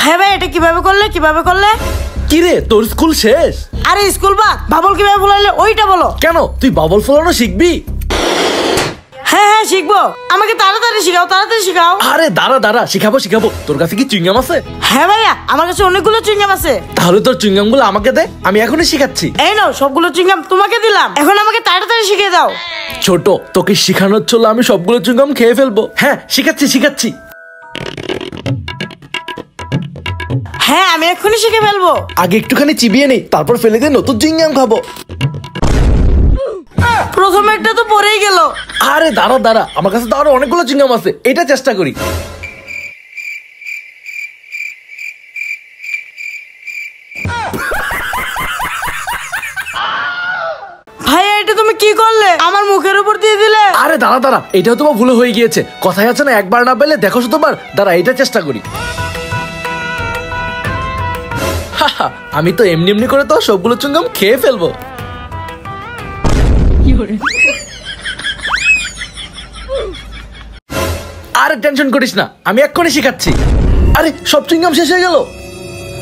হ্যাঁ ভাই, এটা কিভাবে করলে? কি রে, তোর স্কুল শেষ? আরে স্কুল বাদ, বাবল কিভাবে ফোলালে ওইটা বলো। কেন, তুই বাবল ফোলানো শিখবি? হ্যাঁ শিখবো। আমাকে তাড়াতাড়ি শিখাও। আরে দাঁড়া, শিখাবো। তোর কাছে কি চুইংগাম আছে? হ্যাঁ ভাইয়া, আমার কাছে অনেকগুলো চুইংগাম আছে। তাহলে তোর চুইংগাম গুলো আমাকে দে, আমি এখনই শিখাচ্ছি। এই নাও, সবগুলো চুইংগাম তোমাকে দিলাম, এখন আমাকে তাড়াতাড়ি শিখিয়ে দাও। ছোট, তোকে শিখানোর জন্য আমি সবগুলো চুইংগাম খেয়ে ফেলবো। হ্যাঁ, শিখাচ্ছি। হ্যাঁ, আমি এক্ষুনি শিখে ফেলবো। আগে একটুখানি চিবিয়ে নেই, তারপর ফেলে দিয়ে নতুন চুইংগাম খাবো। প্রথমে একটা তো পড়েই গেল। আরে দাঁড়া, আমার কাছে তো আরো অনেকগুলো চুইংগাম আছে, এটা চেষ্টা করি। ভাইয়া, এটা তুমি কি করলে? আমার মুখের উপর দিয়ে দিলে। আরে দাঁড়া, এটাও তোমার ভুল হয়ে গিয়েছে। কথায় আছে না, একবার না পেলে দেখো শতবার। দাঁড়া, এটা চেষ্টা করি। আমি তো এমনি করে তো সবগুলো চুইংগাম খেয়ে ফেলবো। আরে টেনশন করিস না, আমি এক্ষুনি শিখাচ্ছি। আরে সব চুইংগাম শেষ হয়ে গেল।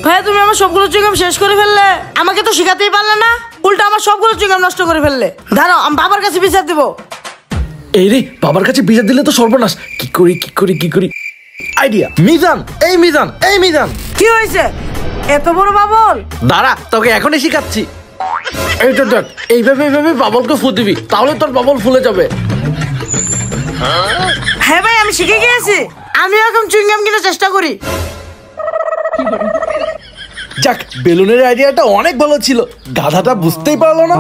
ভাইয়া, তুমি আমার সবগুলো চুইংগাম শেষ করে ফেললে। আমাকে তো শিখাতেই পারলে না, উল্টা আমার সবগুলো চুইংগাম নষ্ট করে ফেললে। দাঁড়াও, আমি বাবার কাছে বিচার দেবো। এই রে, বাবার কাছে বিচার দিলে তো সর্বনাশ। কি করি? আইডিয়া। মিজান। কি হয়েছে? এত বড় বাবল? দাঁড়া, তোকে এখনই শিখাচ্ছি। এইটা দেখ, এইভাবে বাবলকে ফু দিবি, তাহলে তোর বাবল ফুলে যাবে। হ্যাঁ ভাই, আমি শিখে গিয়েছি। আমি এখন চুইংগাম কিনে চেষ্টা করি। যাক, বেলুনের আইডিয়াটা অনেক ভালো ছিল, গাধাটা বুঝতেই পারলো না।